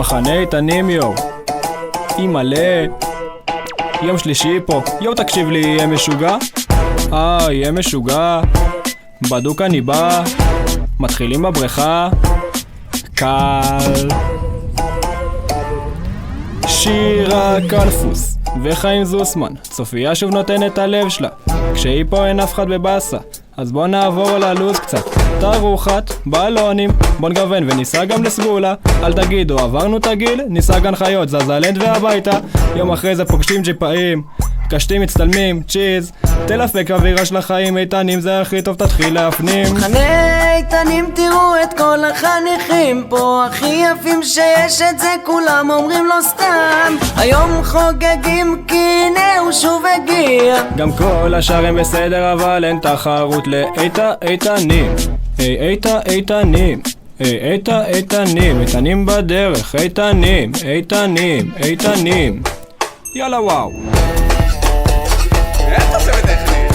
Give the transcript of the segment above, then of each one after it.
במחנה איתנים יו, מלא יום שלישי פה. יו תקשיב לי, יהיה משוגע? יהיה משוגע. בדוק אני בא, מתחילים בבריכה. קל. שירה קלפוס וחיים זוסמן, צופיה שוב נותנת הלב שלה, כשהיא פה אין אף אחד בבאסה. אז בוא נעבור ללוז קצת, תרוחת, בלונים, בוא נגוון וניסע גם לסגולה. אל תגידו עברנו את הגיל, ניסע גן חיות, זזלנד והביתה. יום אחרי זה פוגשים ג'יפאים, קשתים מצטלמים, צ'יז. תלפק אווירה של החיים איתנים, זה הכי טוב, תתחיל להפנים. מחנה איתנים, תראו את כל החניכים פה, הכי יפים שיש, את זה כולם אומרים לא סתם. היום חוגגים כי הנה הוא שוב הגיע. גם כל השאר הם בסדר, אבל אין תחרות לאיתה איתנים. איתה איתנים, איתה איתנים, איתנים בדרך, איתנים, איתנים, איתנים. יאללה וואו. איך אתה צוות טכני?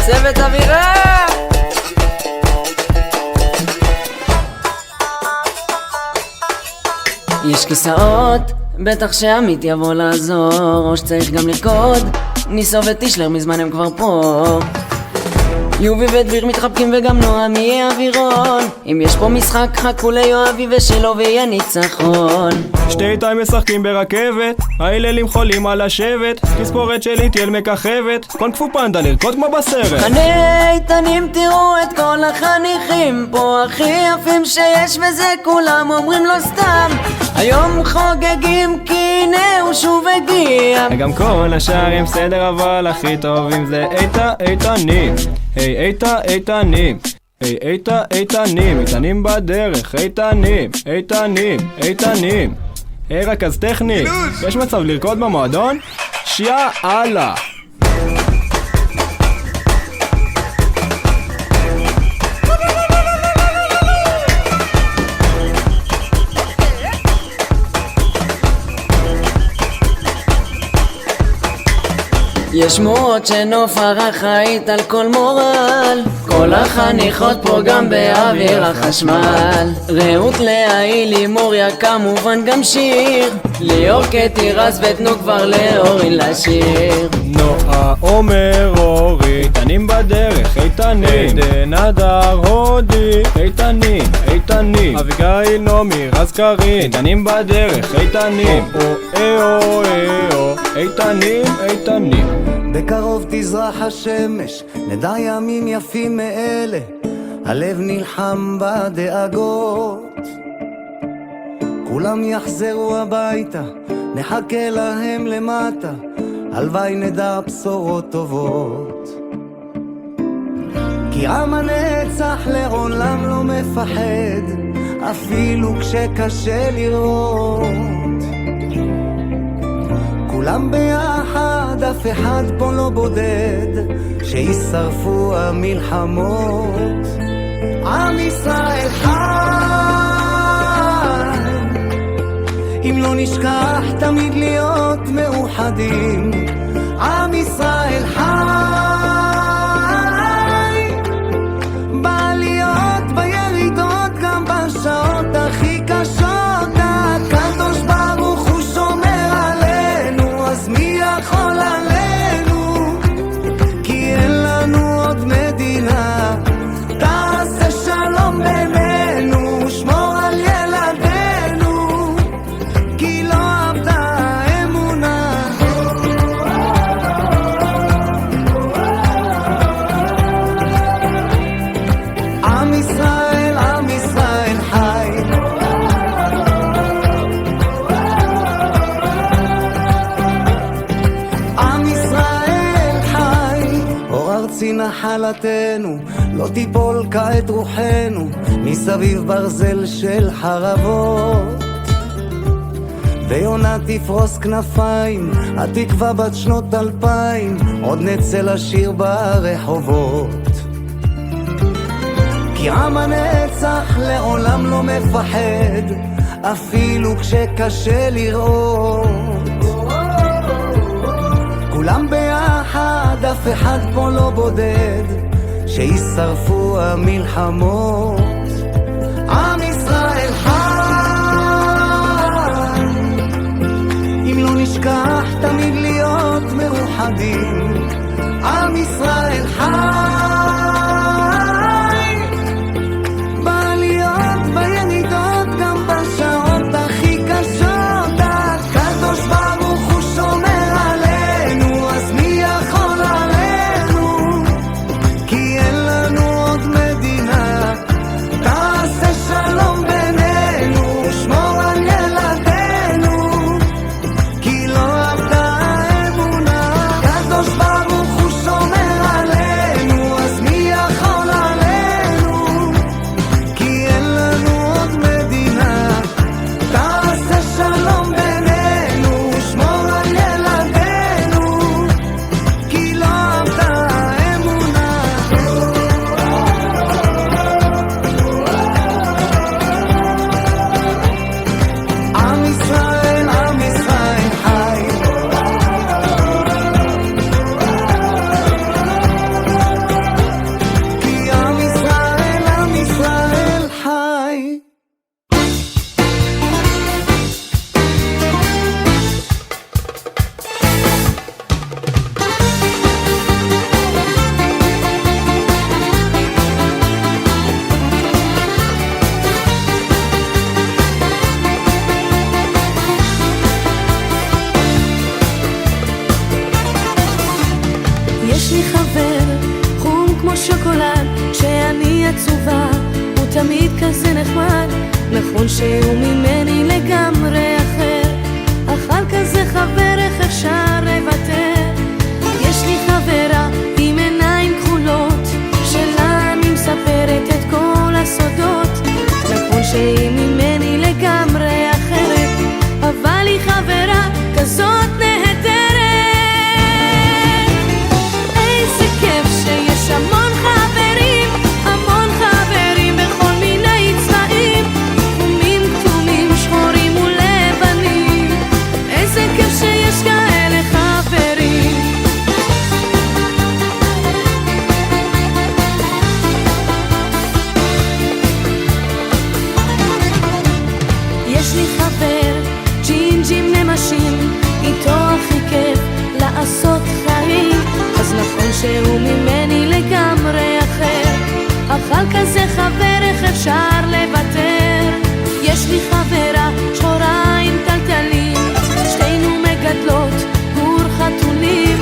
צוות אווירה! יש כיסאות, בטח שעמית יבוא לעזור, או שצריך גם לרקוד, ניסו וטישלר מזמן הם כבר פה. יובי ודביר מתחבקים וגם נועם יהיה אווירון. אם יש פה משחק חכו ליואבי ושלו ויהיה ניצחון. שתי איתיים משחקים ברכבת, ההיללים חולים על השבט, תספורת של איטיאל מככבת, קונג פו פנדה לרקוד כמו בסרט. מחנה איתנים, תראו את כל החניכים פה, הכי יפים שיש, וזה כולם אומרים לא סתם. היום חוגגים כי הנה הוא שוב הגיע. גם כל השאר הם בסדר, אבל הכי טובים זה איתה איתנים. איתה איתנים, איתה איתנים, איתנים בדרך, איתנים, איתנים, איתנים. רכז טכני, יש מצב לרקוד במועדון? שיאללה. יש שמועות שנופר אחראית על כל מורל, כל החניכות פה גם באוויר החשמל. רעות להילי מוריה כמובן גם שיר, ליאור קטי רז ותנו כבר לאורין לשיר. נועה עומר אורי, איתנים בדרך, איתנים. עדן הדר הודי, איתנים, איתנים. אביגיל נעמי רז קרין, איתנים בדרך, איתנים. איתנים, איתנים. בקרוב תזרח השמש, נדע ימים יפים מאלה, הלב נלחם בדאגות. כולם יחזרו הביתה, נחכה להם למטה, הלוואי נדע בשורות טובות. כי עם הנצח לעולם לא מפחד, אפילו כשקשה לראות. כולם ביחד, אף אחד פה לא בודד, שישרפו המלחמות. עם ישראל חי, אם לא נשכח תמיד להיות מאוחדים. עם ישראל חי, בעליות בירידות, גם בשעות הכי קשות. הקדוש ברוך הוא שומר עלינו, אז מי יכול עלינו? כי אין לנו עוד מדינה. תעשה שלום בינינו, שמור על ילדינו, כי לא עבדה האמונה. עם ישראל, עם ישראל חי. ארצי נחלתנו, לא תיפול כעת רוחנו, מסביב ברזל של חרבות. ויונה תפרוס כנפיים, התקווה בת שנות 2000, עוד נצא לשיר ברחובות. כי עם הנצח לעולם לא מפחד, אפילו כשקשה לראות. כולם ביחד, אף אחד פה לא בודד, שישרפו המלחמות. עם ישראל חי. אם לא נשכח תמיד להיות מאוחדים, עם ישראל חי. בעליות בירידות גם בשעות הכי קשות, הקדוש ברוך הוא שומר עלינו, אז מי יכול עלינו? כי אין לנו עוד מדינה, תעשה שלום בינינו, שמור על ילדינו, כי לא עבדה האמונה. הקדוש ברוך הוא שומר עלינו, אז מי יכול עלינו? כי אין לנו עוד מדינה, תעשה שלום בינינו, שמור על ילדינו, כי לא עבדה האמונה. עם ישראל, עם ישראל חי. כי עם ישראל חי. יש לי חבר, חום כמו שוקולד, שאני עצובה, הוא תמיד כזה נחמד. נכון שהוא ממני לגמרי אחר, אכל כזה חבר, איך אפשר לוותר? יש לי חברה עם עיניים כחולות, שלה אני מספרת את כל הסודות. נכון שהיא ממני לגמרי אחרת, אבל היא חברה כזאת נהדרת. איזה כיף שיש המון חברים, המון חברים בכל מיני צבעים, חומים, כתומים, שחורים ולבנים. איזה כיף שיש כאלה חברים. יש לי חבר, ג'ינג'ים נמשים, איתו הכי כיף לעשות חיים. אז נכון שהוא ממני לגמרי אחר, אכל כזה חבר, איך אפשר לוותר? יש לי חברה שחורה עם טלטלים, שתינו מגדלות גור חתולים.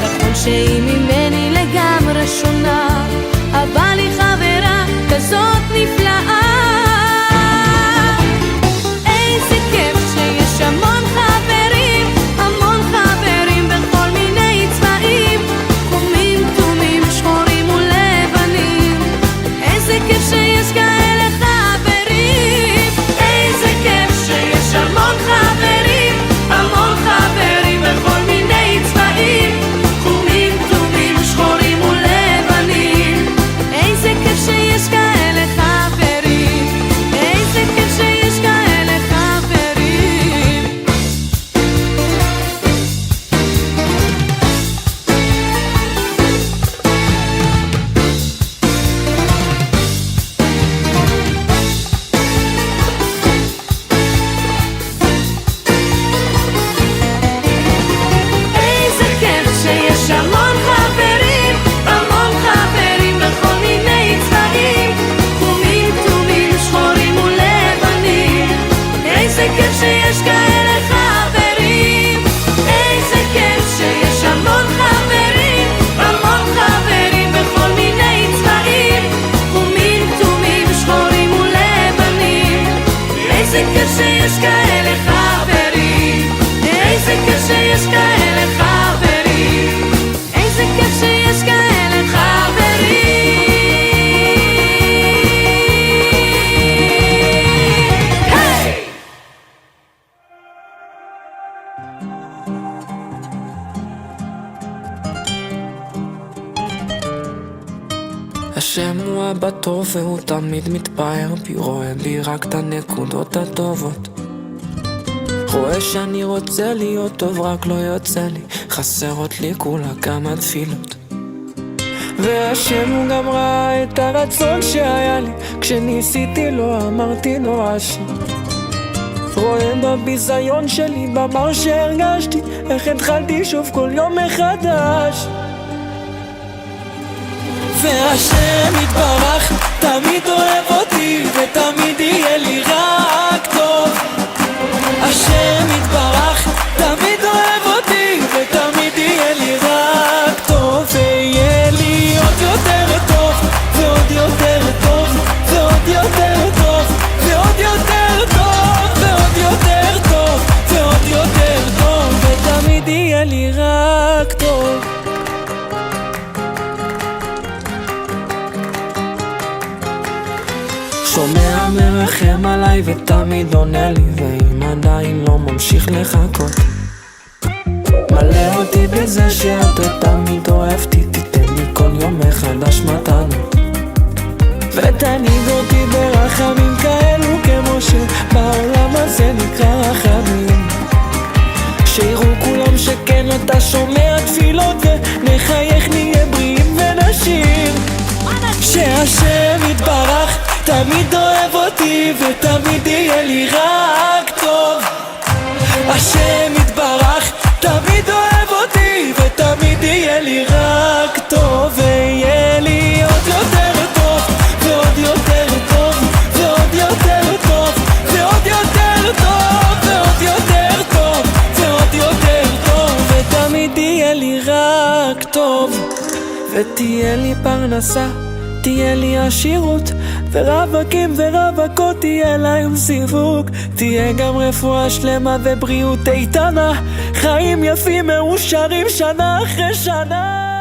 נכון שהיא ממני לגמרי שונה, אבל היא חברה כזאת נפלאה. איזה כיף שיש המון חברים, המון חברים בכל מיני צבעים, חומים, כתומים, שחורים ולבנים. איזה כיף שיש כאלה חברים. איזה כיף שיש המון חברים, המון חברים בכל מיני צבעים, חומים, כתומים, שחורים ולבנים. איזה כיף שיש כאלה חברים. איזה כיף שיש כאלה חברים. איזה כיף שיש המון חברים, המון חברים בכל מיני צבעים, חומים, כתומים, שחורים ולבנים. איזה כיף שיש כאלה חברים. איזה כיף שיש המון חברים, המון חברים בכל מיני צבעים, חומים, כתומים, שחורים ולבנים. איזה כיף שיש כאלה חברים. איזה כיף שיש כאלה חברים. איזה כיף שיש כאלה חברים. היי! השם הוא אבא טוב והוא תמיד מתפאר בי, רואה בי רק את הנקודות הטובות. רואה שאני רוצה להיות טוב רק לא יוצא לי, חסרות לי כולה כמה תפילות. והשם הוא גם ראה את הרצון שהיה לי, כשניסיתי לא אמרתי נורא שם. רואה בביזיון שלי, במר שהרגשתי, איך התחלתי שוב כל יום מחדש. והשם יתברך תמיד אוהב אותי, ותמיד יהיה לי רק טוב. השם יתברך תמיד אוהב אותי, ותמיד יהיה לי רק טוב. ויהיה לי עוד יותר טוב, ועוד יותר טוב, ועוד יותר טוב, ועוד יותר טוב, ועוד יותר טוב, ועוד יותר טוב, ותמיד יהיה לי רק טוב. שומע מרחם עליי ותמיד עונה לי, ואם עדיין לא ממשיך לחכות, מלא אותי בזה שאתה תמיד אוהבתי, תיתן לי כל יום מחדש מתנה, ותנהיג אותי ברחמים כאלו כמו שבעולם הזה נקרא רחמים. שיראו כולם שכן אתה שומע תפילות, ונחייך נהיה בריאים ונשיר. שהשם יתברך תמיד אוהב אותי, ותמיד יהיה לי רק טוב. השם יתברך תמיד אוהב אותי, ותמיד יהיה לי רק טוב. ויהיה לי עוד יותר טוב, ועוד יותר טוב, ועוד יותר טוב, ועוד יותר טוב, ועוד יותר טוב, ועוד יותר טוב, ותמיד יהיה לי רק טוב. ותהיה לי פרנסה, תהיה לי עשירות, ורווקים ורווקות תהיה להם סיווג. תהיה גם רפואה שלמה ובריאות איתנה, חיים יפים מאושרים שנה אחרי שנה.